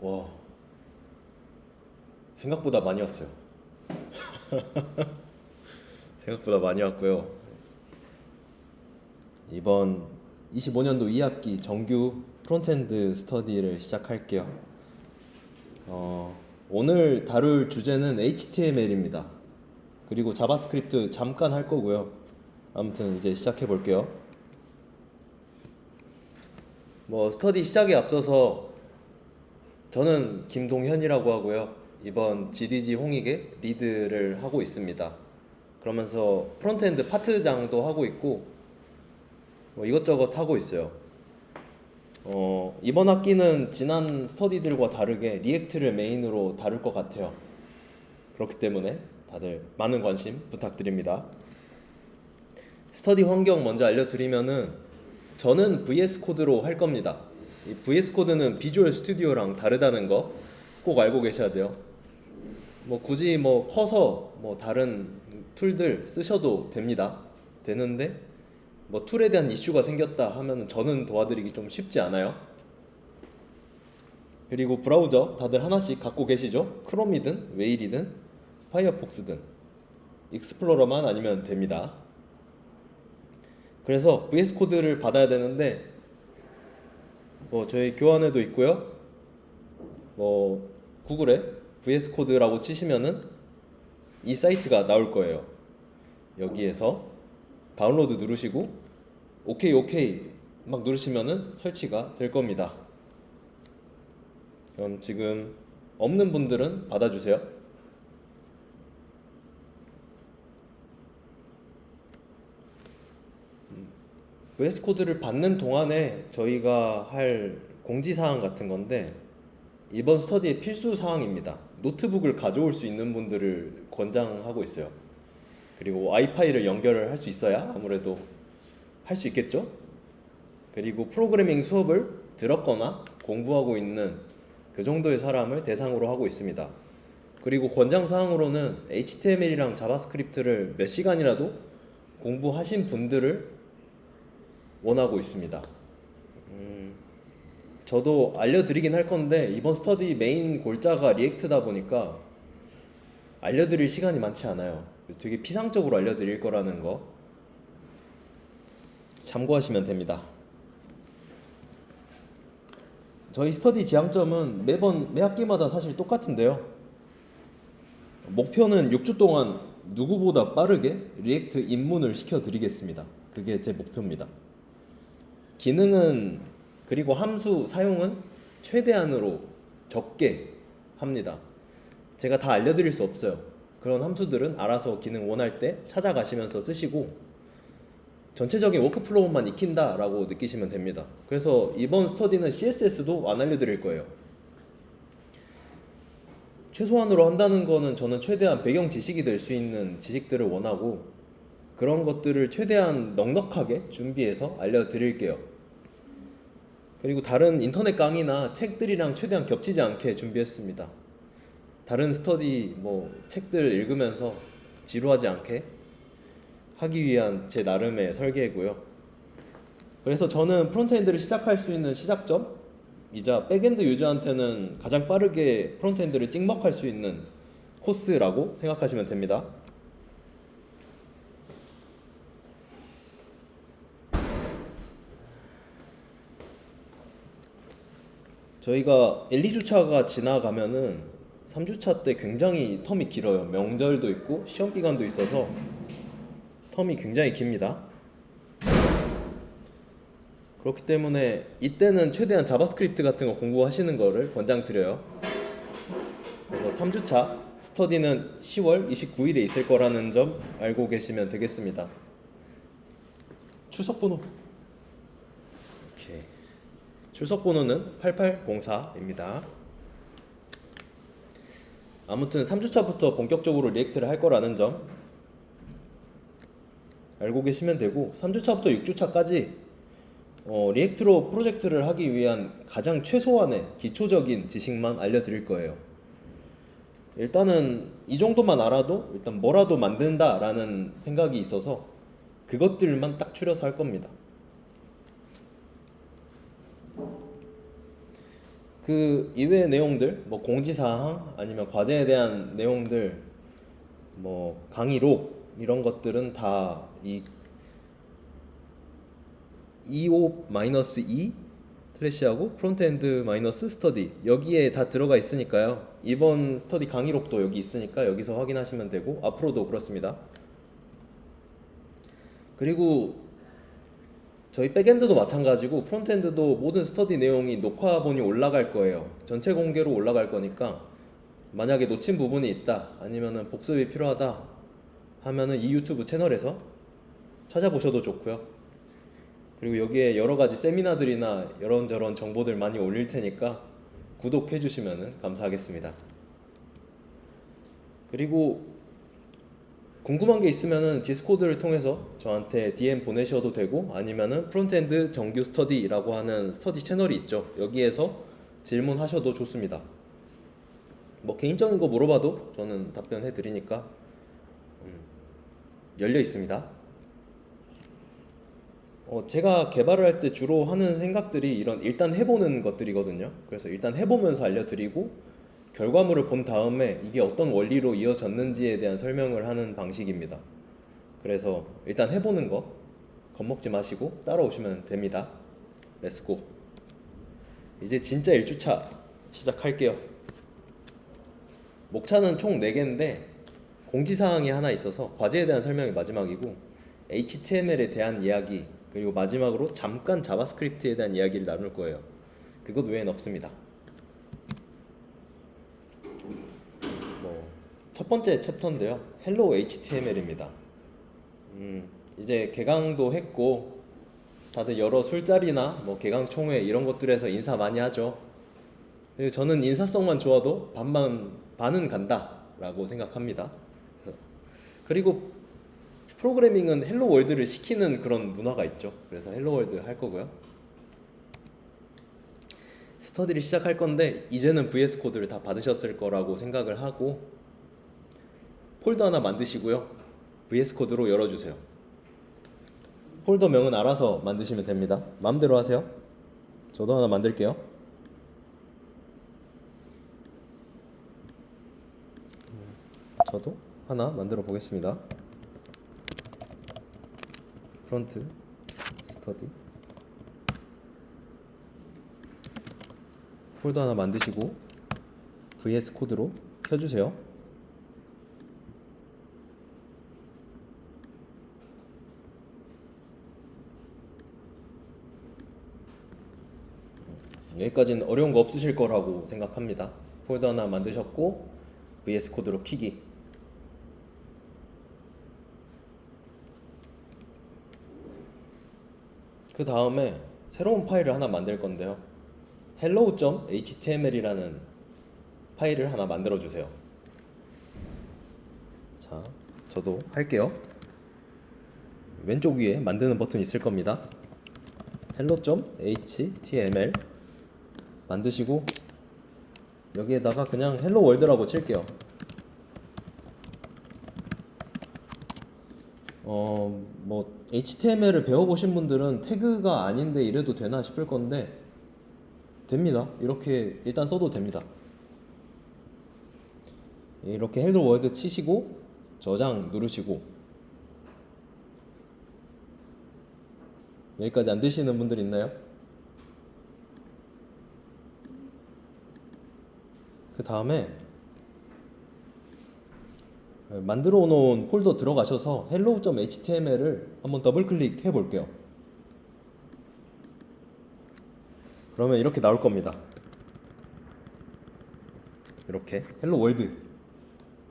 와, 생각보다 많이 왔어요. 생각보다 많이 왔고요. 이번 25년도 2학기 정규 프론트엔드 스터디를 시작할게요. 오늘 다룰 주제는 HTML입니다. 그리고 자바스크립트 잠깐 할 거고요. 아무튼 이제 시작해 볼게요. 스터디 시작에 앞서서 저는 김동현이라고 하고요. 이번 GDG 홍익의 리드를 하고 있습니다. 그러면서 프론트엔드 파트장도 하고 있고 이것저것 하고 있어요. 이번 학기는 지난 스터디들과 다르게 리액트를 메인으로 다룰 것 같아요. 그렇기 때문에 다들 많은 관심 부탁드립니다. 스터디 환경 먼저 알려드리면은 저는 VS 코드로 할 겁니다. 이 VS 코드는 비주얼 스튜디오랑 다르다는 거 꼭 알고 계셔야 돼요. 굳이 커서 다른 툴들 쓰셔도 되는데 툴에 대한 이슈가 생겼다 하면 저는 도와드리기 좀 쉽지 않아요. 그리고 브라우저 다들 하나씩 갖고 계시죠? 크롬이든 웨일이든 파이어폭스든 익스플로러만 아니면 됩니다. 그래서 VS 코드를 받아야 되는데 저희 교환에도 있고요. 구글에 VS 코드라고 치시면은 이 사이트가 나올 거예요. 여기에서 다운로드 누르시고 오케이 막 누르시면은 설치가 될 겁니다. 그럼 지금 없는 분들은 받아주세요. VS 코드를 받는 동안에 저희가 할 공지사항 같은 건데 이번 스터디의 필수 사항입니다. 노트북을 가져올 수 있는 분들을 권장하고 있어요. 그리고 와이파이를 연결을 할 수 있어야 아무래도 할 수 있겠죠? 그리고 프로그래밍 수업을 들었거나 공부하고 있는 그 정도의 사람을 대상으로 하고 있습니다. 그리고 권장사항으로는 HTML이랑 자바스크립트를 몇 시간이라도 공부하신 분들을 원하고 있습니다. 저도 알려드리긴 할 건데 이번 스터디 메인 골자가 리액트다 보니까 알려드릴 시간이 많지 않아요. 되게 피상적으로 알려드릴 거라는 거 참고하시면 됩니다. 저희 스터디 지향점은 매 학기마다 사실 똑같은데요. 목표는 6주 동안 누구보다 빠르게 리액트 입문을 시켜드리겠습니다. 그게 제 목표입니다. 기능은 그리고 함수 사용은 최대한으로 적게 합니다. 제가 다 알려드릴 수 없어요. 그런 함수들은 알아서 기능 원할 때 찾아가시면서 쓰시고 전체적인 워크플로우만 익힌다라고 느끼시면 됩니다. 그래서 이번 스터디는 CSS도 안 알려드릴 거예요. 최소한으로 한다는 거는 저는 최대한 배경 지식이 될 수 있는 지식들을 원하고 그런 것들을 최대한 넉넉하게 준비해서 알려드릴게요. 그리고 다른 인터넷 강의나 책들이랑 최대한 겹치지 않게 준비했습니다. 다른 스터디 책들 읽으면서 지루하지 않게 하기 위한 제 나름의 설계고요. 그래서 저는 프론트엔드를 시작할 수 있는 시작점이자 백엔드 유저한테는 가장 빠르게 프론트엔드를 찍먹할 수 있는 코스라고 생각하시면 됩니다. 저희가 1, 2주차가 지나가면은 3주차 때 굉장히 텀이 길어요. 명절도 있고 시험 기간도 있어서 텀이 굉장히 깁니다. 그렇기 때문에 이때는 최대한 자바스크립트 같은 거 공부하시는 거를 권장드려요. 그래서 3주차 스터디는 10월 29일에 있을 거라는 점 알고 계시면 되겠습니다. 출석 번호. 오케이. 출석 번호는 8804입니다. 아무튼 3주차부터 본격적으로 리액트를 할 거라는 점 알고 계시면 되고 3주차부터 6주차까지 리액트로 프로젝트를 하기 위한 가장 최소한의 기초적인 지식만 알려드릴 거예요. 일단은 이 정도만 알아도 일단 뭐라도 만든다라는 생각이 있어서 그것들만 딱 추려서 할 겁니다. 그 이외의 내용들, 뭐 공지사항 아니면 과제에 대한 내용들, 뭐 강의록 이런 것들은 다 이 25-2 슬래시하고 프론트엔드 마이너스 스터디 여기에 다 들어가 있으니까요. 이번 스터디 강의록도 여기 있으니까 여기서 확인하시면 되고 앞으로도 그렇습니다. 그리고 저희 백엔드도 마찬가지고 프론트엔드도 모든 스터디 내용이 녹화본이 올라갈 거예요. 전체 공개로 올라갈 거니까 만약에 놓친 부분이 있다 아니면은 복습이 필요하다 하면은 이 유튜브 채널에서 찾아보셔도 좋고요. 그리고 여기에 여러 가지 세미나들이나 이런저런 정보들 많이 올릴 테니까 구독해 주시면 감사하겠습니다. 그리고 궁금한 게 있으면은 디스코드를 통해서 저한테 DM 보내셔도 되고 아니면은 프론트엔드 정규 스터디라고 하는 스터디 채널이 있죠. 여기에서 질문하셔도 좋습니다. 뭐 개인적인 거 물어봐도 저는 답변해 드리니까 열려 있습니다. 제가 개발을 할 때 주로 하는 생각들이 이런 일단 해보는 것들이거든요. 그래서 일단 해보면서 알려드리고 결과물을 본 다음에 이게 어떤 원리로 이어졌는지에 대한 설명을 하는 방식입니다. 그래서 일단 해보는 거 겁먹지 마시고 따라오시면 됩니다. 렛츠고. 이제 진짜 1주차 시작할게요. 목차는 총 4개인데 공지사항이 하나 있어서 과제에 대한 설명이 마지막이고 HTML에 대한 이야기 그리고 마지막으로 잠깐 자바스크립트에 대한 이야기를 나눌 거예요. 그것 외엔 없습니다. 첫 번째 챕터인데요. 헬로 HTML입니다. 이제 개강도 했고 다들 여러 술자리나 뭐 개강 총회 이런 것들에서 인사 많이 하죠. 그리고 저는 인사성만 좋아도 반은 간다라고 생각합니다. 그리고 프로그래밍은 헬로 월드를 시키는 그런 문화가 있죠. 그래서 헬로 월드 할 거고요. 스터디를 시작할 건데 이제는 VS 코드를 다 받으셨을 거라고 생각을 하고 폴더 하나 만드시고요. VS 코드로 열어주세요. 폴더명은 알아서 만드시면 됩니다. 마음대로 하세요. 저도 하나 만들게요. 저도 하나 만들어 보겠습니다. 프론트 스터디 폴더 하나 만드시고 VS 코드로 켜주세요. 여기까지는 어려운 거 없으실 거라고 생각합니다. 폴더 하나 만드셨고 VS 코드로 키기. 그 다음에 새로운 파일을 하나 만들 건데요. hello.html이라는 파일을 하나 만들어 주세요. 자, 저도 할게요. 왼쪽 위에 만드는 버튼 있을 겁니다. hello.html 만드시고 여기에다가 그냥 헬로 월드라고 칠게요. 뭐 HTML을 배워보신 분들은 태그가 아닌데 이래도 되나 싶을 건데 됩니다. 이렇게 일단 써도 됩니다. 이렇게 헬로 월드 치시고 저장 누르시고 여기까지 안 되시는 분들 있나요? 그 다음에 만들어 놓은 폴더 들어가셔서 hello.html을 한번 더블 클릭해 볼게요. 그러면 이렇게 나올 겁니다. 이렇게 헬로 월드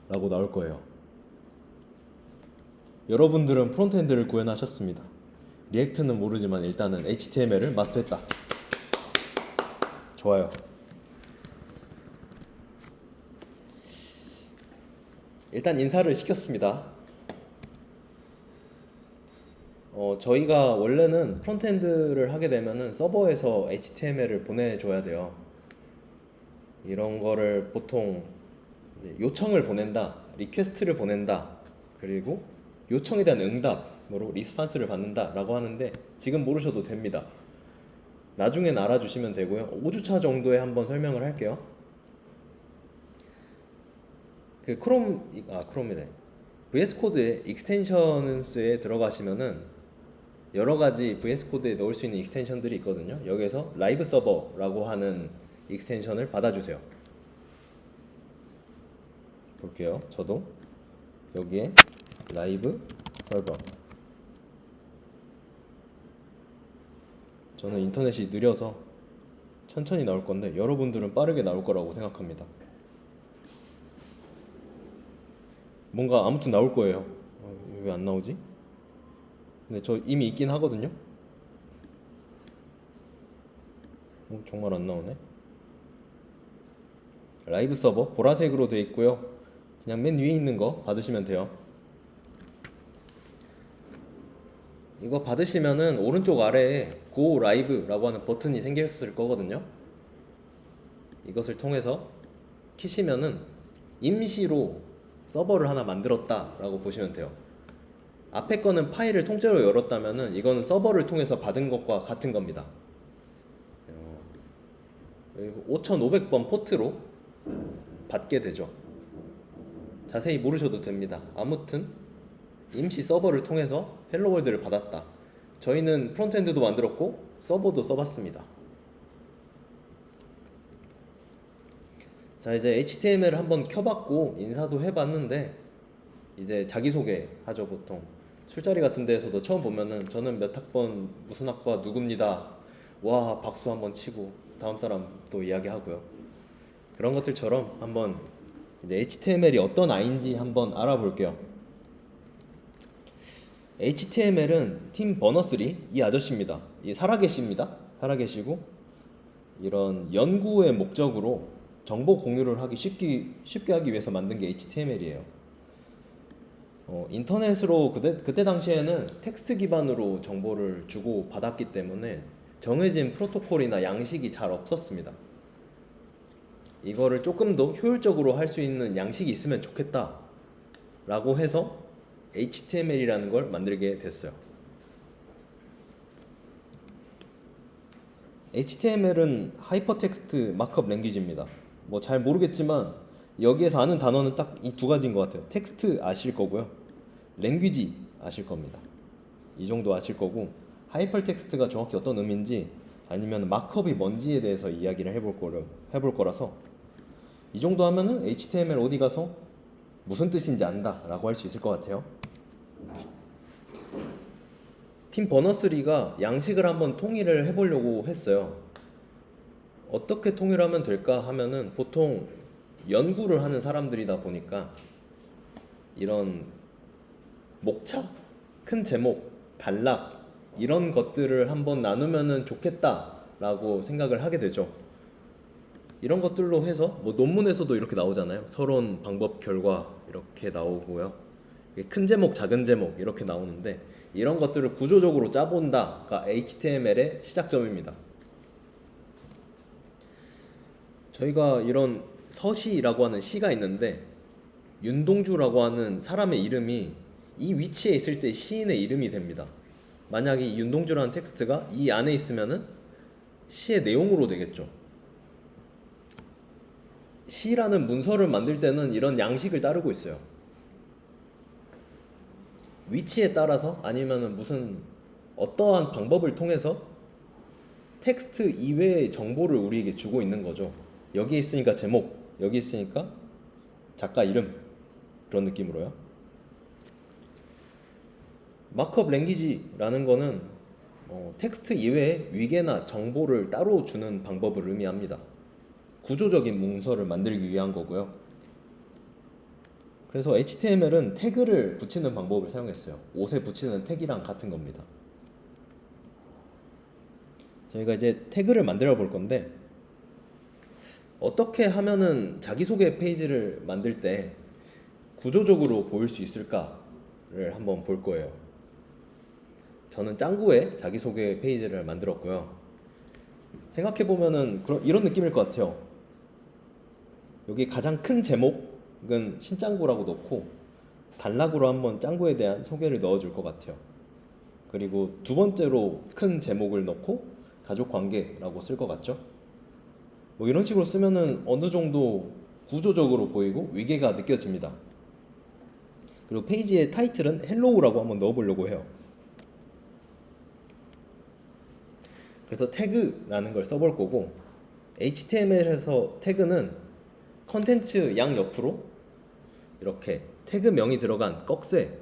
라고 나올 거예요. 여러분들은 프론트엔드를 구현하셨습니다. 리액트는 모르지만 일단은 HTML을 마스터했다. 좋아요. 일단 인사를 시켰습니다. 저희가 원래는 프론트엔드를 하게 되면은 서버에서 HTML을 보내줘야 돼요. 이런 거를 보통 이제 요청을 보낸다, 리퀘스트를 보낸다, 그리고 요청에 대한 응답으로 리스판스를 받는다 라고 하는데 지금 모르셔도 됩니다. 나중엔 알아주시면 되고요. 5주차 정도에 한번 설명을 할게요. 그 크롬이래. VS 코드의 익스텐션스에 들어가시면은 여러 가지 VS 코드에 넣을 수 있는 익스텐션들이 있거든요. 여기에서 라이브 서버라고 하는 익스텐션을 받아주세요. 볼게요. 저도 여기에 라이브 서버. 저는 인터넷이 느려서 천천히 나올 건데 여러분들은 빠르게 나올 거라고 생각합니다. 뭔가 아무튼 나올 거예요. 왜 안 나오지? 근데 저 이미 있긴 하거든요. 정말 안 나오네. 라이브 서버 보라색으로 되어 있고요. 그냥 맨 위에 있는 거 받으시면 돼요. 이거 받으시면은 오른쪽 아래에 Go Live라고 하는 버튼이 생겼을 거거든요. 이것을 통해서 키시면은 임시로 서버를 하나 만들었다 라고 보시면 돼요. 앞에 거는 파일을 통째로 열었다면은 이거는 서버를 통해서 받은 것과 같은 겁니다. 5500번 포트로 받게 되죠. 자세히 모르셔도 됩니다. 아무튼 임시 서버를 통해서 헬로월드를 받았다. 저희는 프론트엔드도 만들었고 서버도 써봤습니다. 자, 이제 HTML을 한번 켜봤고 인사도 해봤는데 이제 자기소개 하죠. 보통 술자리 같은 데에서도 처음 보면은 저는 몇 학번 무슨 학과 누굽니다. 와, 박수 한번 치고 다음 사람 또 이야기하고요. 그런 것들처럼 한번 이제 HTML이 어떤 아이인지 한번 알아볼게요. HTML은 팀 버너스리 이 아저씨입니다. 이 살아계십니다. 살아계시고 이런 연구의 목적으로 정보 공유를 하기 쉽게 하기 위해서 만든 게 HTML이에요. 인터넷으로 그때 당시에는 텍스트 기반으로 정보를 주고 받았기 때문에 정해진 프로토콜이나 양식이 잘 없었습니다. 이거를 조금 더 효율적으로 할 수 있는 양식이 있으면 좋겠다 라고 해서 HTML이라는 걸 만들게 됐어요. HTML은 하이퍼텍스트 마크업 랭귀지입니다. 뭐 잘 모르겠지만 여기에서 아는 단어는 딱 이 두 가지인 것 같아요. 텍스트 아실 거고요. 랭귀지 아실 겁니다. 이 정도 아실 거고 하이퍼텍스트가 정확히 어떤 의미인지 아니면 마크업이 뭔지에 대해서 이야기를 해볼 거라서 이 정도 하면은 HTML 어디 가서 무슨 뜻인지 안다 라고 할 수 있을 것 같아요. 팀 버너스리가 양식을 한번 통일을 해보려고 했어요. 어떻게 통일하면 될까 하면은 보통 연구를 하는 사람들이다 보니까 이런 목차, 큰 제목, 단락 이런 것들을 한번 나누면은 좋겠다라고 생각을 하게 되죠. 이런 것들로 해서 뭐 논문에서도 이렇게 나오잖아요. 서론, 방법, 결과 이렇게 나오고요. 큰 제목, 작은 제목 이렇게 나오는데 이런 것들을 구조적으로 짜본다가 HTML의 시작점입니다. 저희가 이런 서시라고 하는 시가 있는데 윤동주라고 하는 사람의 이름이 이 위치에 있을 때 시인의 이름이 됩니다. 만약에 이 윤동주라는 텍스트가 이 안에 있으면은 시의 내용으로 되겠죠. 시라는 문서를 만들 때는 이런 양식을 따르고 있어요. 위치에 따라서 아니면은 무슨 어떠한 방법을 통해서 텍스트 이외의 정보를 우리에게 주고 있는 거죠. 여기 있으니까 제목, 여기 있으니까 작가 이름 그런 느낌으로요. 마크업 랭귀지라는 거는 텍스트 이외에 위계나 정보를 따로 주는 방법을 의미합니다. 구조적인 문서를 만들기 위한 거고요. 그래서 HTML은 태그를 붙이는 방법을 사용했어요. 옷에 붙이는 태그랑 같은 겁니다. 저희가 이제 태그를 만들어 볼 건데 어떻게 하면은 자기소개 페이지를 만들 때 구조적으로 보일 수 있을까를 한번 볼 거예요. 저는 짱구의 자기소개 페이지를 만들었고요. 생각해보면은 이런 느낌일 것 같아요. 여기 가장 큰 제목은 신짱구라고 넣고 단락으로 한번 짱구에 대한 소개를 넣어줄 것 같아요. 그리고 두 번째로 큰 제목을 넣고 가족관계라고 쓸 것 같죠? 뭐 이런 식으로 쓰면은 어느 정도 구조적으로 보이고 위계가 느껴집니다. 그리고 페이지의 타이틀은 헬로우라고 한번 넣어보려고 해요. 그래서 태그라는 걸 써볼 거고, HTML에서 태그는 컨텐츠 양 옆으로 이렇게 태그명이 들어간 꺽쇠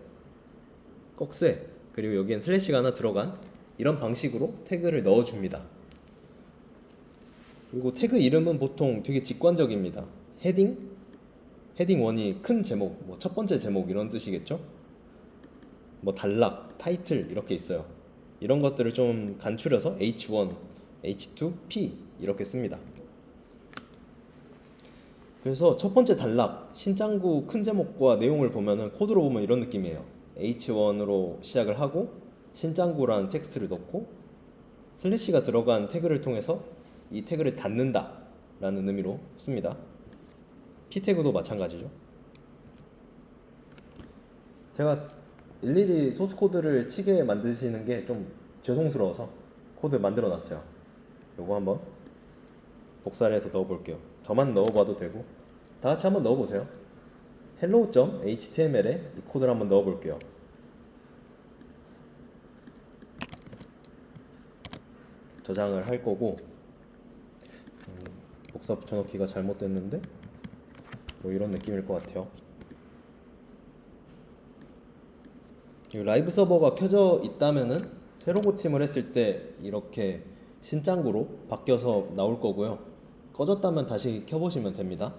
그리고 여기엔 슬래시가 하나 들어간 이런 방식으로 태그를 넣어줍니다. 그리고 태그 이름은 보통 되게 직관적입니다. 헤딩 1이 큰 제목, 뭐 첫 번째 제목 이런 뜻이겠죠? 뭐 단락, 타이틀 이렇게 있어요. 이런 것들을 좀 간추려서 H1, H2, P 이렇게 씁니다. 그래서 첫 번째 단락, 신짱구 큰 제목과 내용을 보면은 코드로 보면 이런 느낌이에요. H1으로 시작을 하고 신짱구라는 텍스트를 넣고 슬래시가 들어간 태그를 통해서 이 태그를 닫는다 라는 의미로 씁니다. P 태그도 마찬가지죠. 제가 일일이 소스 코드를 치게 만드시는 게 좀 죄송스러워서 코드 만들어 놨어요. 요거 한번 복사를 해서 넣어 볼게요. 저만 넣어봐도 되고 다 같이 한번 넣어보세요. hello.html에 이 코드를 한번 넣어 볼게요. 저장을 할 거고, 복사 붙여넣기가 잘못됐는데 뭐 이런 느낌일 것 같아요. 라이브 서버가 켜져 있다면은 새로 고침을 했을 때 이렇게 신짱구로 바뀌어서 나올 거고요. 꺼졌다면 다시 켜보시면 됩니다.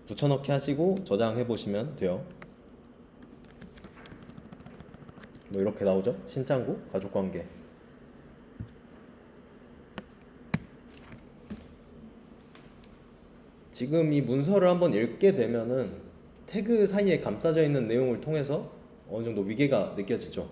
붙여넣기 하시고 저장해 보시면 돼요. 뭐 이렇게 나오죠? 신짱구 가족관계. 지금 이 문서를 한번 읽게 되면은 태그 사이에 감싸져 있는 내용을 통해서 어느 정도 위계가 느껴지죠.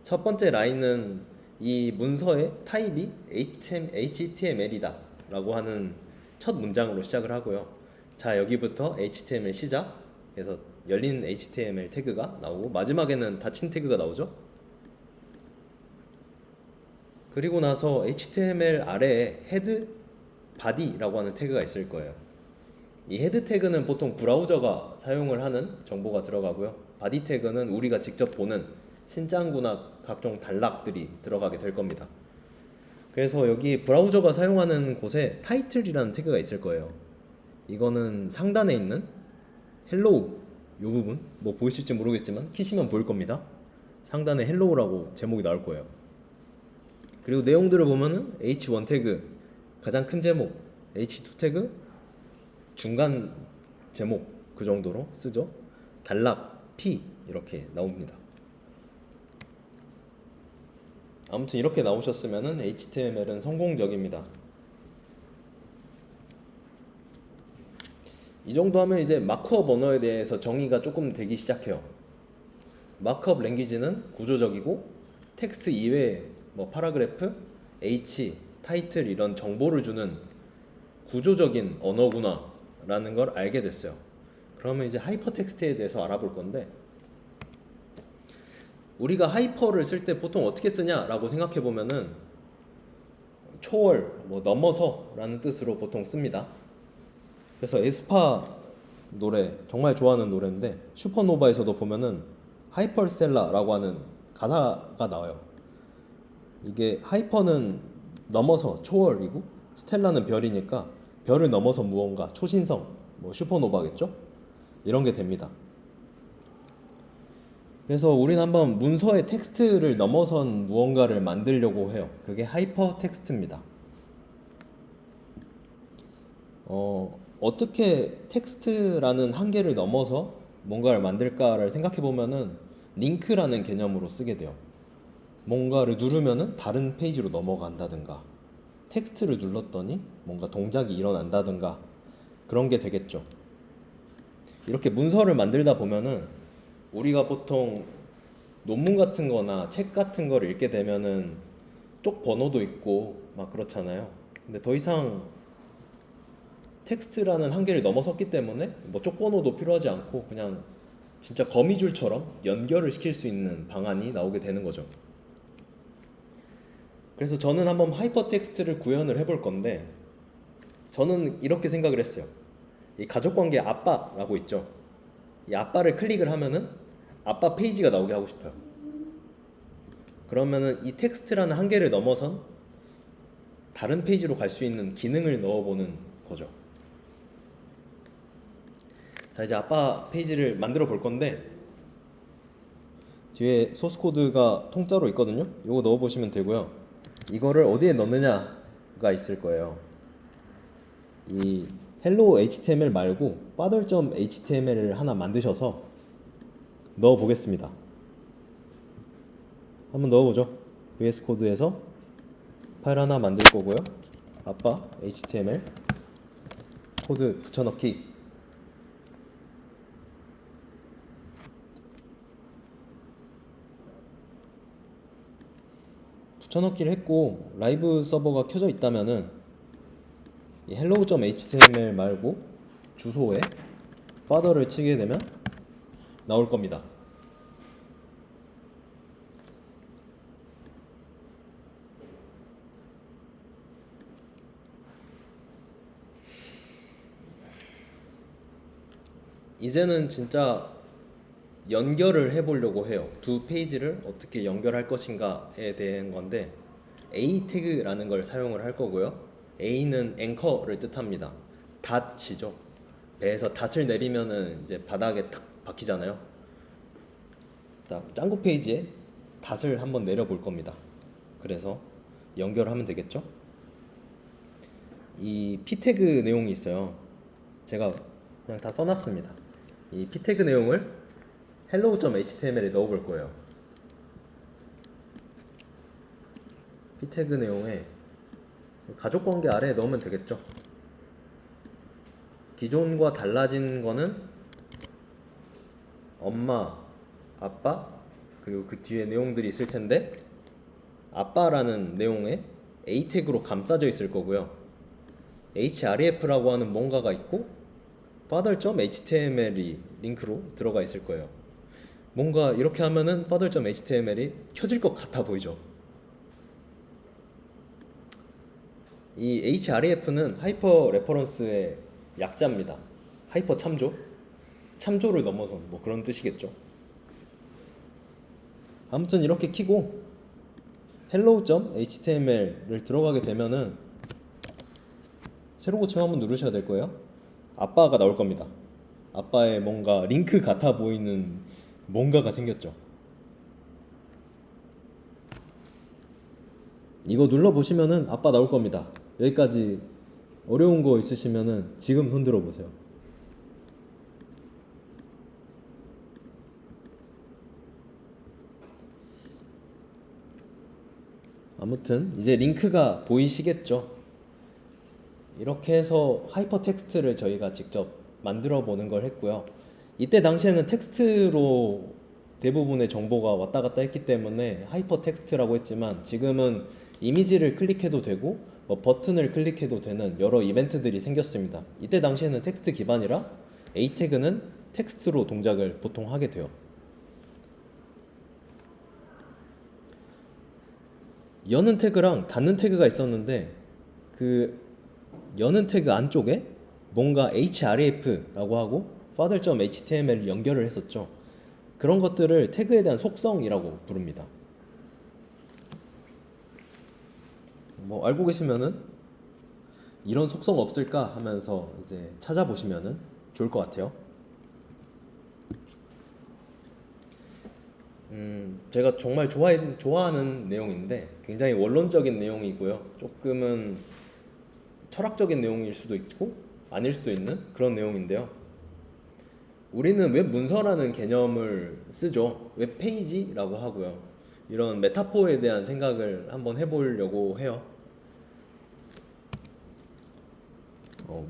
첫 번째 라인은 이 문서의 타입이 HTML이다 라고 하는 첫 문장으로 시작을 하고요. 자, 여기부터 HTML 시작 해서 열린 HTML 태그가 나오고 마지막에는 닫힌 태그가 나오죠. 그리고 나서 HTML 아래에 헤드, 바디라고 하는 태그가 있을 거예요. 이 헤드 태그는 보통 브라우저가 사용을 하는 정보가 들어가고요. 바디 태그는 우리가 직접 보는 신짱구나 각종 단락들이 들어가게 될 겁니다. 그래서 여기 브라우저가 사용하는 곳에 타이틀이라는 태그가 있을 거예요. 이거는 상단에 있는 헬로우 이 부분, 뭐 보이실지 모르겠지만 키시면 보일 겁니다. 상단에 헬로우라고 제목이 나올 거예요. 그리고 내용들을 보면은 H1 태그 가장 큰 제목, H2 태그 중간 제목 그 정도로 쓰죠. 단락 P 이렇게 나옵니다. 아무튼 이렇게 나오셨으면은 HTML은 성공적입니다. 이 정도 하면 이제 마크업 언어에 대해서 정의가 조금 되기 시작해요. 마크업 랭귀지는 구조적이고 텍스트 이외에 뭐 파라그래프, H, 타이틀 이런 정보를 주는 구조적인 언어구나 라는 걸 알게 됐어요. 그러면 이제 하이퍼텍스트에 대해서 알아볼 건데, 우리가 하이퍼를 쓸 때 보통 어떻게 쓰냐 라고 생각해 보면은 초월, 뭐 넘어서 라는 뜻으로 보통 씁니다. 그래서 에스파 노래 정말 좋아하는 노래인데 슈퍼노바에서도 보면은 하이퍼스텔라라고 하는 가사가 나와요. 이게 하이퍼는 넘어서 초월이고 스텔라는 별이니까 별을 넘어서 무언가, 초신성, 뭐 슈퍼노바겠죠? 이런 게 됩니다. 그래서 우리는 한번 문서의 텍스트를 넘어선 무언가를 만들려고 해요. 그게 하이퍼 텍스트입니다. 어떻게 텍스트라는 한계를 넘어서 뭔가를 만들까를 생각해 보면은 링크라는 개념으로 쓰게 돼요. 뭔가를 누르면은 다른 페이지로 넘어간다든가, 텍스트를 눌렀더니 뭔가 동작이 일어난다든가 그런 게 되겠죠. 이렇게 문서를 만들다 보면은 우리가 보통 논문 같은 거나 책 같은 거를 읽게 되면은 쪽 번호도 있고 막 그렇잖아요. 근데 더 이상 텍스트라는 한계를 넘어섰기 때문에 뭐 쪽 번호도 필요하지 않고 그냥 진짜 거미줄처럼 연결을 시킬 수 있는 방안이 나오게 되는 거죠. 그래서 저는 한번 하이퍼텍스트를 구현을 해볼 건데, 저는 이렇게 생각을 했어요. 이 가족관계 아빠라고 있죠. 이 아빠를 클릭을 하면은 아빠 페이지가 나오게 하고 싶어요. 그러면은 이 텍스트라는 한계를 넘어선 다른 페이지로 갈 수 있는 기능을 넣어보는 거죠. 자, 이제 아빠 페이지를 만들어 볼 건데, 뒤에 소스 코드가 통짜로 있거든요. 이거 넣어 보시면 되고요. 이거를 어디에 넣느냐가 있을 거예요. 이 hello html 말고 father.html을 하나 만드셔서 넣어 보겠습니다. 한번 넣어보죠. VS 코드에서 파일 하나 만들 거고요. 아빠 html 코드 붙여넣기. 붙여넣기를 했고, 라이브 서버가 켜져 있다면은 이 hello.html 말고 주소에 father를 치게 되면 나올 겁니다. 이제는 진짜 연결을 해보려고 해요. 두 페이지를 어떻게 연결할 것인가에 대한 건데, A 태그라는 걸 사용을 할 거고요. A는 앵커를 뜻합니다. 닷이죠. 배에서 닷을 내리면은 이제 바닥에 탁 박히잖아요. 짱구 페이지에 닷을 한번 내려볼 겁니다. 그래서 연결하면 되겠죠. 이 P 태그 내용이 있어요. 제가 그냥 다 써놨습니다. 이 P 태그 내용을 hello.html에 넣어볼 거예요. P 태그 내용에 가족관계 아래에 넣으면 되겠죠. 기존과 달라진 거는 엄마, 아빠, 그리고 그 뒤에 내용들이 있을 텐데, 아빠라는 내용에 A 태그로 감싸져 있을 거고요. href라고 하는 뭔가가 있고 father.html이 링크로 들어가 있을 거예요. 뭔가 이렇게 하면은 father.html이 켜질 것 같아 보이죠. 이 href는 하이퍼 레퍼런스의 약자입니다. 하이퍼 참조, 참조를 넘어선 뭐 그런 뜻이겠죠. 아무튼 이렇게 키고 hello.html을 들어가게 되면은 새로 고침 한번 누르셔야 될 거예요. 아빠가 나올 겁니다. 아빠의 뭔가 링크 같아 보이는 뭔가가 생겼죠. 이거 눌러보시면은 아빠 나올 겁니다. 여기까지 어려운 거 있으시면은 지금 손 들어보세요. 아무튼 이제 링크가 보이시겠죠? 이렇게 해서 하이퍼텍스트를 저희가 직접 만들어 보는 걸 했고요. 이때 당시에는 텍스트로 대부분의 정보가 왔다 갔다 했기 때문에 하이퍼텍스트라고 했지만, 지금은 이미지를 클릭해도 되고 뭐 버튼을 클릭해도 되는 여러 이벤트들이 생겼습니다. 이때 당시에는 텍스트 기반이라 A 태그는 텍스트로 동작을 보통 하게 돼요. 여는 태그랑 닫는 태그가 있었는데, 그 여는 태그 안쪽에 뭔가 href라고 하고 father.html을 연결을 했었죠. 그런 것들을 태그에 대한 속성이라고 부릅니다. 뭐 알고 계시면은 이런 속성 없을까 하면서 이제 찾아보시면은 좋을 것 같아요. 제가 정말 좋아하는 내용인데, 굉장히 원론적인 내용이고요. 조금은 철학적인 내용일 수도 있고 아닐 수도 있는 그런 내용인데요. 우리는 웹 문서라는 개념을 쓰죠. 웹 페이지라고 하고요. 이런 메타포에 대한 생각을 한번 해보려고 해요.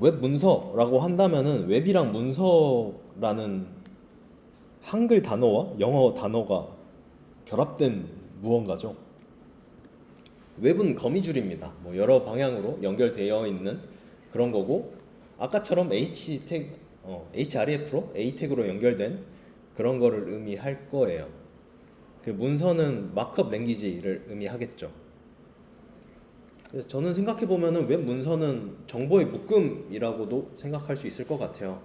웹 문서라고 한다면은 웹이랑 문서라는 한글 단어와 영어 단어가 결합된 무언가죠. 웹은 거미줄입니다. 뭐 여러 방향으로 연결되어 있는 그런 거고, 아까처럼 href로 A 태그로 연결된 그런 거를 의미할 거예요. 그 문서는 마크업 랭귀지를 의미하겠죠. 그래서 저는 생각해 보면은 웹 문서는 정보의 묶음이라고도 생각할 수 있을 것 같아요.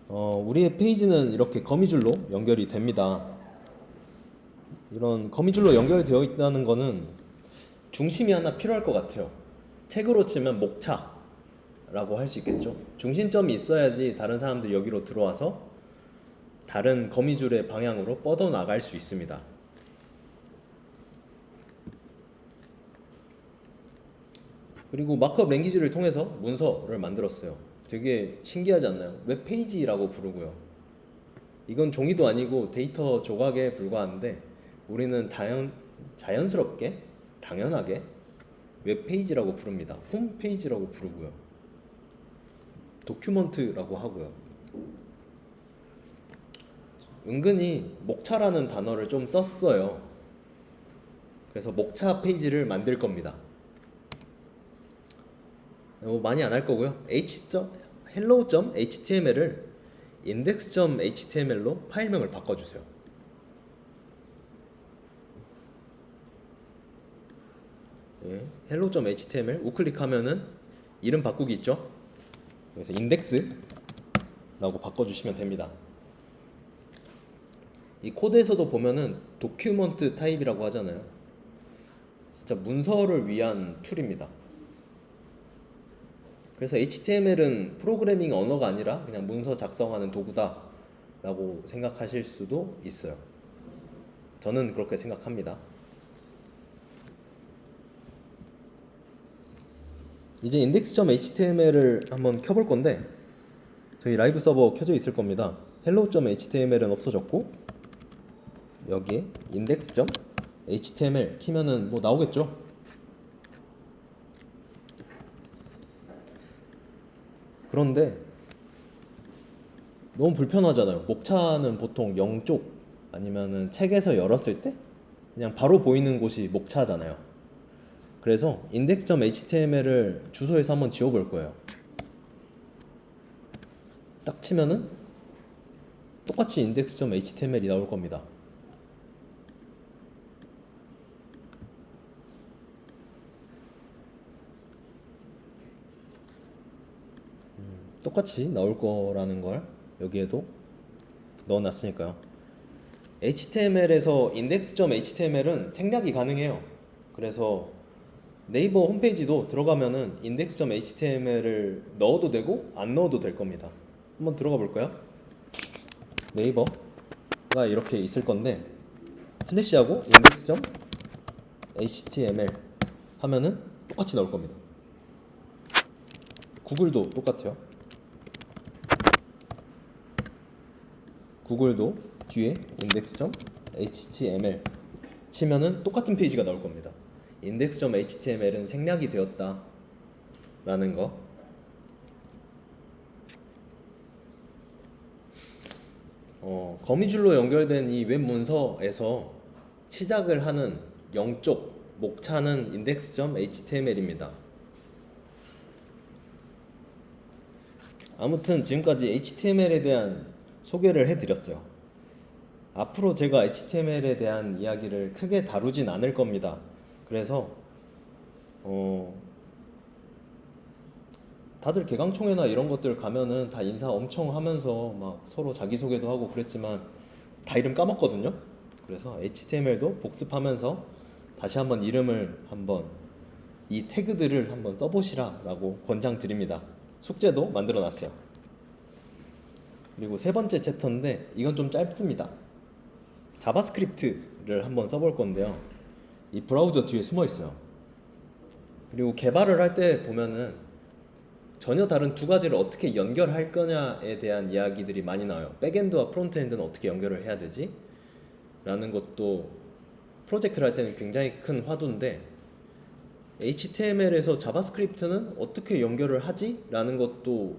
우리의 페이지는 이렇게 거미줄로 연결이 됩니다. 이런 거미줄로 연결이 되어 있다는 거는 중심이 하나 필요할 것 같아요. 책으로 치면 목차라고 할 수 있겠죠. 중심점이 있어야지 다른 사람들이 여기로 들어와서 다른 거미줄의 방향으로 뻗어나갈 수 있습니다. 그리고 마크업 랭귀지를 통해서 문서를 만들었어요. 되게 신기하지 않나요? 웹페이지라고 부르고요. 이건 종이도 아니고 데이터 조각에 불과한데 우리는 자연스럽게 당연하게 웹페이지라고 부릅니다. 홈페이지라고 부르고요. 도큐먼트라고 하고요. 은근히 목차라는 단어를 좀 썼어요. 그래서 목차 페이지를 만들 겁니다. 많이 안 할 거고요. hello.html을 index.html로 파일명을 바꿔주세요. 예, hello.html 우클릭하면은 이름 바꾸기 있죠? 그래서 index라고 바꿔주시면 됩니다. 이 코드에서도 보면은 도큐먼트 타입이라고 하잖아요. 진짜 문서를 위한 툴입니다. 그래서 HTML은 프로그래밍 언어가 아니라 그냥 문서 작성하는 도구다 라고 생각하실 수도 있어요. 저는 그렇게 생각합니다. 이제 index.html을 한번 켜볼 건데 저희 라이브 서버 켜져 있을 겁니다. hello.html은 없어졌고 여기에 index.html 키면은 뭐 나오겠죠? 그런데 너무 불편하잖아요. 목차는 보통 영쪽 아니면은 책에서 열었을 때 그냥 바로 보이는 곳이 목차잖아요. 그래서 index.html을 주소에서 한번 지워볼 거예요. 딱 치면은 똑같이 index.html이 나올 겁니다. 똑같이 나올 거라는 걸 여기에도 넣어놨으니까요. HTML에서 index.html은 생략이 가능해요. 그래서 네이버 홈페이지도 들어가면은 index.html을 넣어도 되고 안 넣어도 될 겁니다. 한번 들어가 볼까요? 네이버가 이렇게 있을 건데 슬래시하고 index.html 하면은 똑같이 나올 겁니다. 구글도 똑같아요. 구글도 뒤에 index.html 치면은 똑같은 페이지가 나올 겁니다. index.html은 생략이 되었다 라는 거. 거미줄로 연결된 이 웹 문서에서 시작을 하는 영쪽 목차는 index.html입니다. 아무튼 지금까지 HTML에 대한 소개를 해드렸어요. 앞으로 제가 HTML에 대한 이야기를 크게 다루진 않을 겁니다. 그래서 다들 개강총회나 이런 것들 가면은 다 인사 엄청 하면서 막 서로 자기소개도 하고 그랬지만 다 이름 까먹거든요. 그래서 HTML도 복습하면서 다시 한번 이름을 한번 이 태그들을 한번 써보시라 라고 권장드립니다. 숙제도 만들어 놨어요. 그리고 세 번째 챕터인데 이건 좀 짧습니다. 자바스크립트를 한번 써볼 건데요. 이 브라우저 뒤에 숨어 있어요. 그리고 개발을 할 때 보면은 전혀 다른 두 가지를 어떻게 연결할 거냐에 대한 이야기들이 많이 나와요. 백엔드와 프론트엔드는 어떻게 연결을 해야 되지? 라는 것도 프로젝트를 할 때는 굉장히 큰 화두인데 HTML에서 자바스크립트는 어떻게 연결을 하지? 라는 것도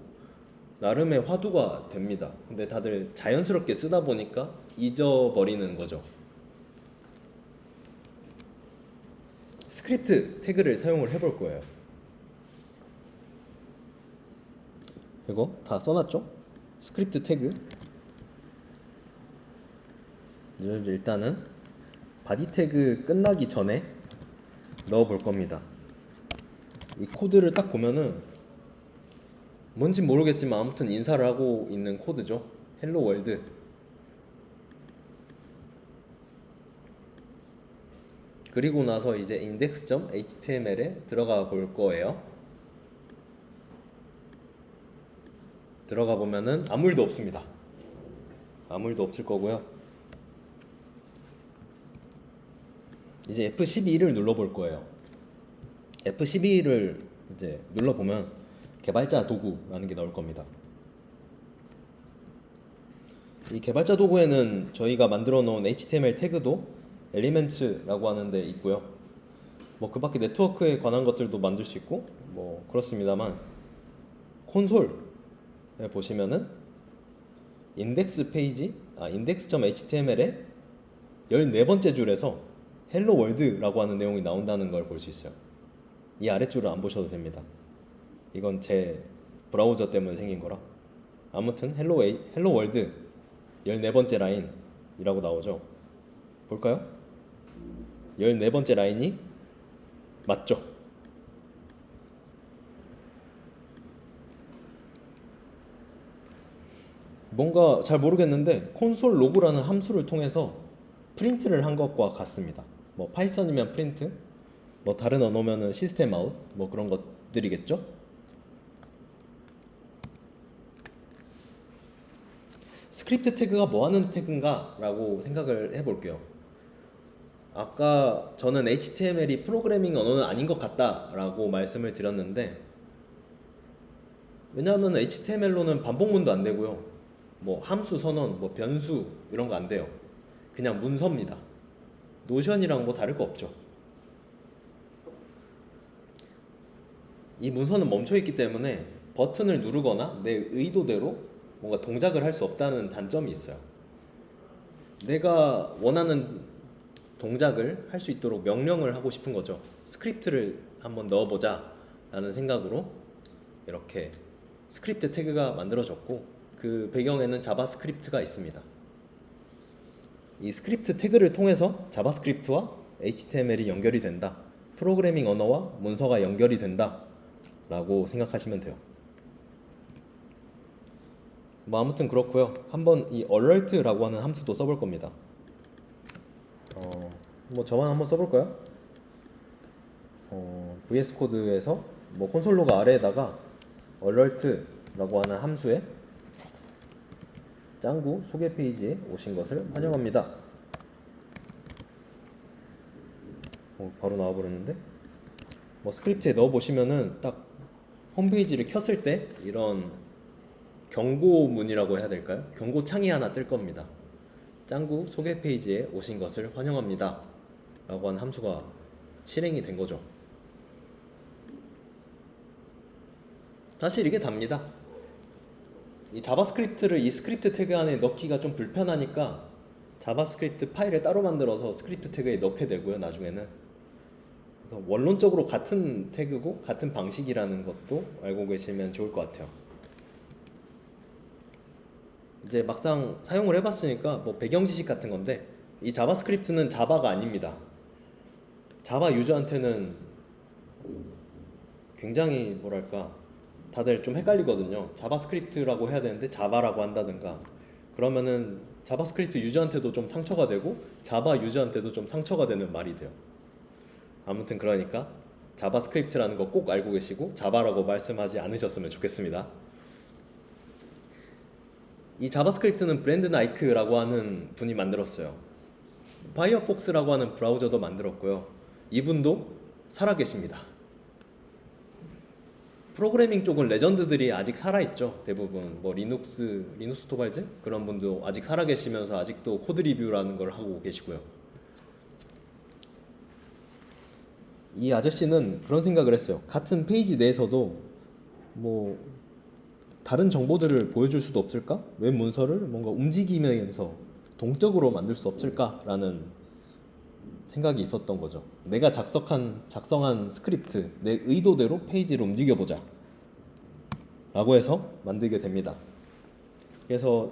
나름의 화두가 됩니다. 근데 다들 자연스럽게 쓰다 보니까 잊어버리는 거죠. 스크립트 태그를 사용을 해볼 거예요. 이거 다 써놨죠? 스크립트 태그 일단은 바디 태그 끝나기 전에 넣어 볼 겁니다. 이 코드를 딱 보면은 뭔지 모르겠지만 아무튼 인사를 하고 있는 코드죠. 헬로 월드. 그리고 나서 이제 index.html에 들어가 볼 거예요. 들어가 보면은 아무 일도 없습니다. 아무 일도 없을 거고요. 이제 F12를 눌러 볼 거예요. F12를 이제 눌러 보면 개발자 도구라는 게 나올 겁니다. 이 개발자 도구에는 저희가 만들어 놓은 HTML 태그도 엘리멘츠라고 하는 데 있고요. 뭐 그 밖에 네트워크에 관한 것들도 만들 수 있고 뭐 그렇습니다만, 콘솔에 보시면은 인덱스 페이지, index.html의 14번째 줄에서 헬로 월드라고 하는 내용이 나온다는 걸 볼 수 있어요. 이 아랫줄을 안 보셔도 됩니다. 이건 제 브라우저 때문에 생긴 거라. 아무튼 헬로 월드 14번째 라인이라고 나오죠. 볼까요? 14번째 라인이 맞죠? 뭔가 잘 모르겠는데 콘솔 로그라는 함수를 통해서 프린트를 한 것과 같습니다. 뭐 파이썬이면 프린트, 뭐 다른 언어면은 시스템 아웃, 뭐 그런 것들이겠죠? 스크립트 태그가 뭐 하는 태그인가 라고 생각을 해볼게요. 아까 저는 HTML이 프로그래밍 언어는 아닌 것 같다 라고 말씀을 드렸는데, 왜냐하면 HTML로는 반복문도 안 되고요, 뭐 함수 선언, 뭐 변수 이런 거 안 돼요. 그냥 문서입니다. 노션이랑 뭐 다를 거 없죠. 이 문서는 멈춰 있기 때문에 버튼을 누르거나 내 의도대로 뭔가 동작을 할 수 없다는 단점이 있어요. 내가 원하는 동작을 할 수 있도록 명령을 하고 싶은 거죠. 스크립트를 한번 넣어보자 라는 생각으로 이렇게 스크립트 태그가 만들어졌고, 그 배경에는 자바스크립트가 있습니다. 이 스크립트 태그를 통해서 자바스크립트와 HTML이 연결이 된다, 프로그래밍 언어와 문서가 연결이 된다 라고 생각하시면 돼요. 뭐 아무튼 그렇고요. 한번 이 alert라고 하는 함수도 써볼 겁니다. 뭐 저만 한번 써볼까요? VS 코드에서 뭐 콘솔 로그 아래에다가 alert라고 하는 함수에 짱구 소개 페이지에 오신 것을 환영합니다. 바로 나와버렸는데, 뭐 스크립트에 넣어보시면은 딱 홈페이지를 켰을 때 이런 경고문이라고 해야 될까요? 경고창이 하나 뜰 겁니다. 짱구 소개 페이지에 오신 것을 환영합니다 라고 한 함수가 실행이 된 거죠. 사실 이게 답니다. 이 자바스크립트를 이 스크립트 태그 안에 넣기가 좀 불편하니까 자바스크립트 파일을 따로 만들어서 스크립트 태그에 넣게 되고요, 나중에는. 그래서 원론적으로 같은 태그고 같은 방식이라는 것도 알고 계시면 좋을 것 같아요. 이제 막상 사용을 해봤으니까 뭐 배경 지식 같은 건데, 이 자바스크립트는 자바가 아닙니다. 자바 유저한테는 굉장히 뭐랄까, 다들 좀 헷갈리거든요. 자바스크립트라고 해야 되는데 자바라고 한다든가 그러면은 자바스크립트 유저한테도 좀 상처가 되고 자바 유저한테도 좀 상처가 되는 말이 돼요. 아무튼 그러니까 자바스크립트라는 거 꼭 알고 계시고 자바라고 말씀하지 않으셨으면 좋겠습니다. 이 자바스크립트는 브랜든 아이크라고 하는 분이 만들었어요. 파이어폭스라고 하는 브라우저도 만들었고요. 이분도 살아계십니다. 프로그래밍 쪽은 레전드들이 아직 살아있죠. 대부분 뭐 리눅스 토발즈 그런 분도 아직 살아계시면서 아직도 코드 리뷰라는 걸 하고 계시고요. 이 아저씨는 그런 생각을 했어요. 같은 페이지 내에서도 뭐 다른 정보들을 보여줄 수도 없을까? 웹 문서를 뭔가 움직이면서 동적으로 만들 수 없을까라는 생각이 있었던 거죠. 내가 작성한 스크립트, 내 의도대로 페이지를 움직여보자 라고 해서 만들게 됩니다. 그래서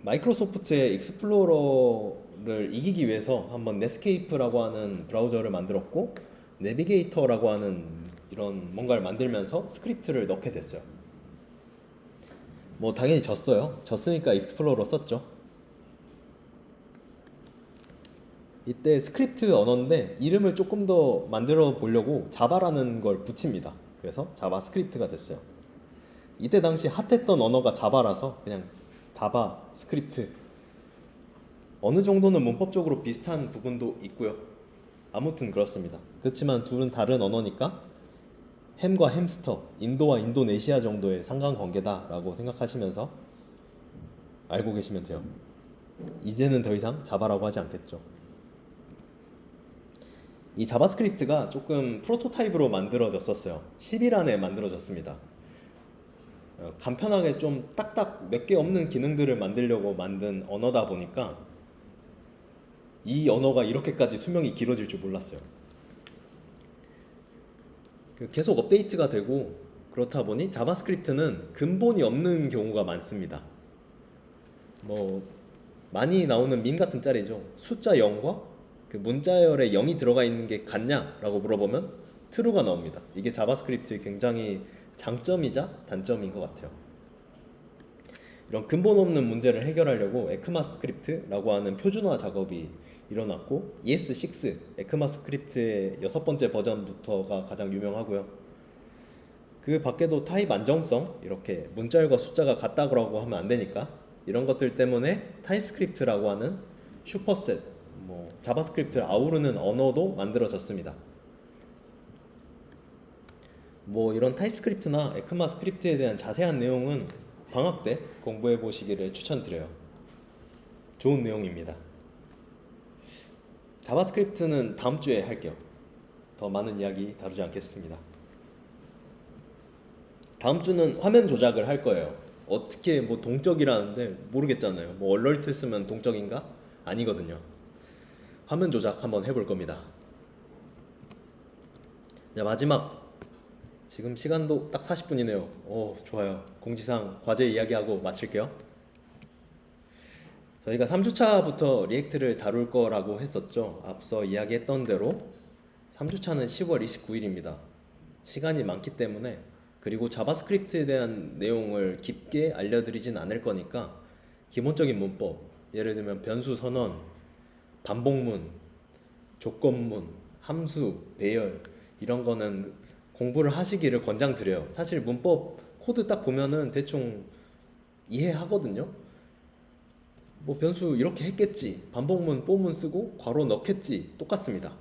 마이크로소프트의 익스플로러를 이기기 위해서 한번 넷스케이프라고 하는 브라우저를 만들었고 내비게이터라고 하는 이런 뭔가를 만들면서 스크립트를 넣게 됐어요. 뭐 당연히 졌어요. 졌으니까 익스플로러 썼죠. 이때 스크립트 언어인데 이름을 조금 더 만들어 보려고 자바라는 걸 붙입니다. 그래서 자바스크립트가 됐어요. 이때 당시 핫했던 언어가 자바라서 그냥 자바 스크립트. 어느 정도는 문법적으로 비슷한 부분도 있고요. 아무튼 그렇습니다. 그렇지만 둘은 다른 언어니까 햄과 햄스터, 인도와 인도네시아 정도의 상관관계다라고 생각하시면서 알고 계시면 돼요. 이제는 더 이상 자바라고 하지 않겠죠. 이 자바스크립트가 조금 프로토타입으로 만들어졌었어요. 10일 안에 만들어졌습니다. 간편하게 좀 딱딱 몇 개 없는 기능들을 만들려고 만든 언어다 보니까 이 언어가 이렇게까지 수명이 길어질 줄 몰랐어요. 계속 업데이트가 되고 그렇다 보니 자바스크립트는 근본이 없는 경우가 많습니다. 뭐 많이 나오는 밈 같은 짤이죠. 숫자 0과 그 문자열에 0이 들어가 있는 게 같냐라고 물어보면 true가 나옵니다. 이게 자바스크립트의 굉장히 장점이자 단점인 것 같아요. 이런 근본 없는 문제를 해결하려고 에크마스크립트라고 하는 표준화 작업이 일어났고 ES6 에크마스크립트의 6번째 버전부터가 가장 유명하고요. 그 밖에도 타입 안정성, 이렇게 문자열과 숫자가 같다고 하면 안 되니까 이런 것들 때문에 타입스크립트라고 하는 슈퍼셋, 뭐 자바스크립트를 아우르는 언어도 만들어졌습니다. 뭐 이런 타입스크립트나 에크마스크립트에 대한 자세한 내용은 방학 때 공부해 보시기를 추천드려요. 좋은 내용입니다. 자바스크립트는 다음 주에 할게요. 더 많은 이야기 다루지 않겠습니다. 다음 주는 화면 조작을 할 거예요. 어떻게 뭐 동적이라는데 모르겠잖아요. 뭐 얼럴트 쓰면 동적인가? 아니거든요. 화면 조작 한번 해볼 겁니다. 자, 마지막. 지금 시간도 딱 40분이네요. 오, 좋아요. 공지사항 과제 이야기하고 마칠게요. 저희가 3주차부터 리액트를 다룰 거라고 했었죠. 앞서 이야기했던 대로 3주차는 10월 29일입니다. 시간이 많기 때문에, 그리고 자바스크립트에 대한 내용을 깊게 알려드리진 않을 거니까 기본적인 문법, 예를 들면 변수 선언, 반복문, 조건문, 함수, 배열 이런 거는 공부를 하시기를 권장드려요. 사실 문법 코드 딱 보면은 대충 이해하거든요. 뭐 변수 이렇게 했겠지, 반복문 뽀문 쓰고 괄호 넣겠지, 똑같습니다.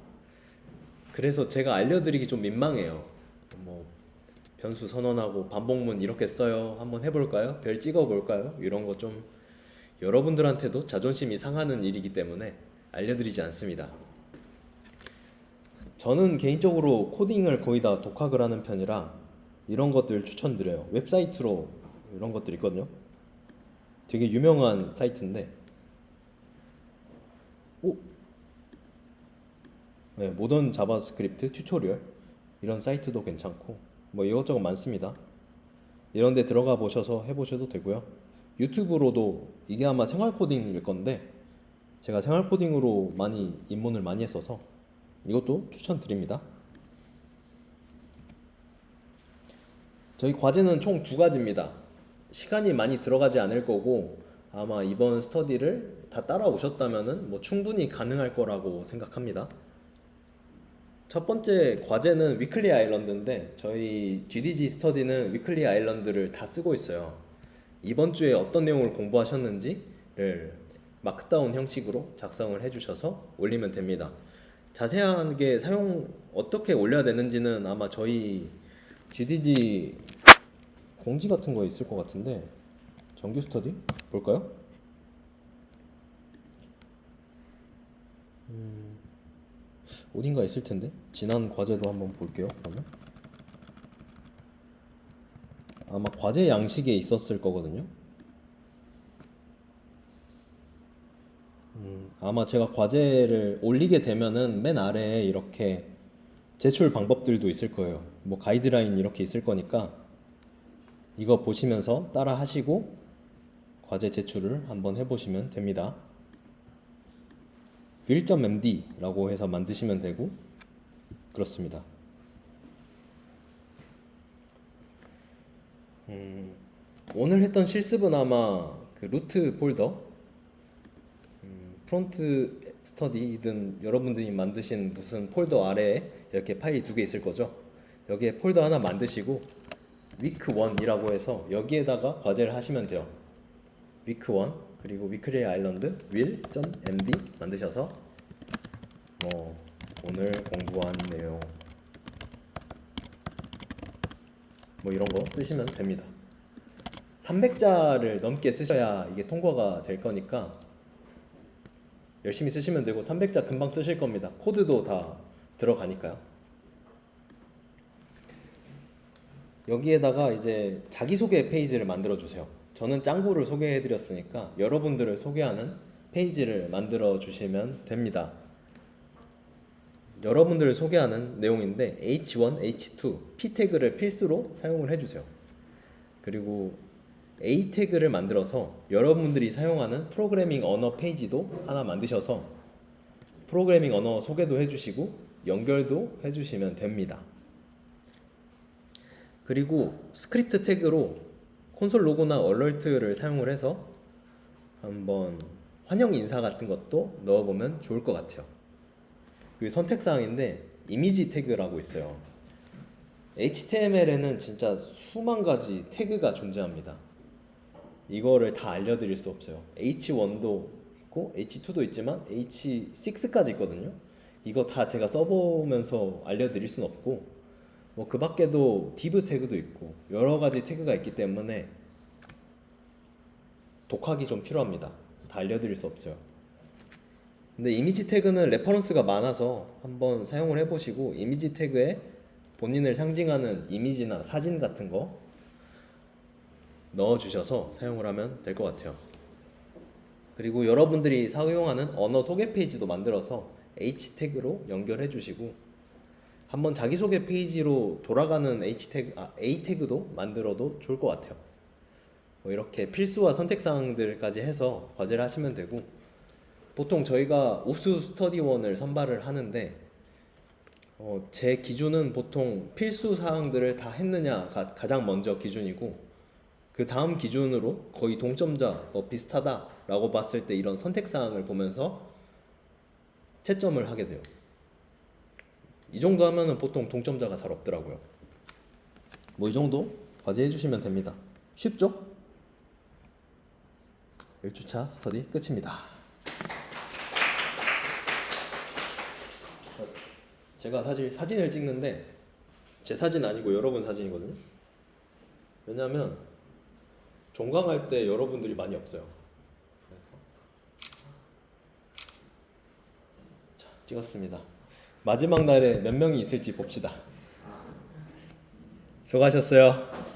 그래서 제가 알려드리기 좀 민망해요. 뭐 변수 선언하고 반복문 이렇게 써요, 한번 해볼까요? 별 찍어볼까요? 이런 거 좀 여러분들한테도 자존심이 상하는 일이기 때문에 알려드리지 않습니다. 저는 개인적으로 코딩을 거의 다 독학을 하는 편이라 이런 것들 추천드려요. 웹사이트로 이런 것들 있거든요. 되게 유명한 사이트인데, 네, 모던 자바스크립트 튜토리얼 이런 사이트도 괜찮고 뭐 이것저것 많습니다. 이런 데 들어가 보셔서 해보셔도 되고요. 유튜브로도, 이게 아마 생활 코딩일 건데 제가 생활 코딩으로 많이 입문을 많이 했어서 이것도 추천드립니다. 저희 과제는 총 2가지입니다. 시간이 많이 들어가지 않을 거고 아마 이번 스터디를 다 따라오셨다면은 뭐 충분히 가능할 거라고 생각합니다. 첫 번째 과제는 위클리 아일랜드인데 저희 GDG 스터디는 위클리 아일랜드를 다 쓰고 있어요. 이번 주에 어떤 내용을 공부하셨는지를 마크다운 형식으로 작성을 해주셔서 올리면 됩니다. 자세하게 사용 어떻게 올려야 되는지는 아마 저희 GDG 공지 같은 거 있을 것 같은데, 정규 스터디 볼까요? 어딘가 있을 텐데 지난 과제도 한번 볼게요. 그러면 아마 과제 양식에 있었을 거거든요. 아마 제가 과제를 올리게 되면은 맨 아래에 이렇게 제출 방법들도 있을 거예요. 뭐 가이드라인 이렇게 있을 거니까 이거 보시면서 따라 하시고 과제 제출을 한번 해보시면 됩니다. will.md라고 해서 만드시면 되고 그렇습니다. 오늘 했던 실습은 아마 그 루트 폴더, 프론트 스터디든 여러분들이 만드신 무슨 폴더 아래에 이렇게 파일이 두 개 있을 거죠. 여기에 폴더 하나 만드시고 위크 1이라고 해서 여기에다가 과제를 하시면 돼요. 위크 1 그리고 위클리 아일랜드 will.md 만드셔서 오늘 공부한 내용 이런 거 쓰시면 됩니다. 300자를 넘게 쓰셔야 이게 통과가 될 거니까 열심히 쓰시면 되고 300자 금방 쓰실 겁니다. 코드도 다 들어가니까요. 여기에다가 이제 자기소개 페이지를 만들어 주세요. 저는 짱구를 소개해 드렸으니까 여러분들을 소개하는 페이지를 만들어 주시면 됩니다. 여러분들을 소개하는 내용인데 H1, H2, P 태그를 필수로 사용을 해주세요. 그리고 A 태그를 만들어서 여러분들이 사용하는 프로그래밍 언어 페이지도 하나 만드셔서 프로그래밍 언어 소개도 해주시고 연결도 해주시면 됩니다. 그리고 스크립트 태그로 콘솔 로고나 얼러트를 사용을 해서 한번 환영 인사 같은 것도 넣어보면 좋을 것 같아요. 그리고 선택사항인데 이미지 태그라고 있어요. HTML에는 진짜 수만 가지 태그가 존재합니다. 이거를 다 알려드릴 수 없어요. H1도 있고 H2도 있지만 H6까지 있거든요. 이거 다 제가 써보면서 알려드릴 수는 없고 그 밖에도 div 태그도 있고 여러 가지 태그가 있기 때문에 독학이 좀 필요합니다. 다 알려드릴 수 없어요. 근데 이미지 태그는 레퍼런스가 많아서 한번 사용을 해보시고 이미지 태그에 본인을 상징하는 이미지나 사진 같은 거 넣어주셔서 사용을 하면 될 것 같아요. 그리고 여러분들이 사용하는 언어 소개 페이지도 만들어서 H 태그로 연결해 주시고 한번 자기소개 페이지로 돌아가는 A 태그도 만들어도 좋을 것 같아요. 이렇게 필수와 선택사항들까지 해서 과제를 하시면 되고 보통 저희가 우수 스터디원을 선발을 하는데 제 기준은 보통 필수 사항들을 다 했느냐가 가장 먼저 기준이고 그 다음 기준으로 거의 동점자 비슷하다 라고 봤을 때 이런 선택사항을 보면서 채점을 하게 돼요. 이 정도 하면은 보통 동점자가 잘 없더라고요. 이 정도 과제 해주시면 됩니다. 쉽죠? 1주차 스터디 끝입니다. 제가 사실 사진을 찍는데 제 사진 아니고 여러분 사진이거든요. 왜냐면 종강할 때 여러분들이 많이 없어요. 자, 찍었습니다. 마지막 날에 몇 명이 있을지 봅시다. 수고하셨어요.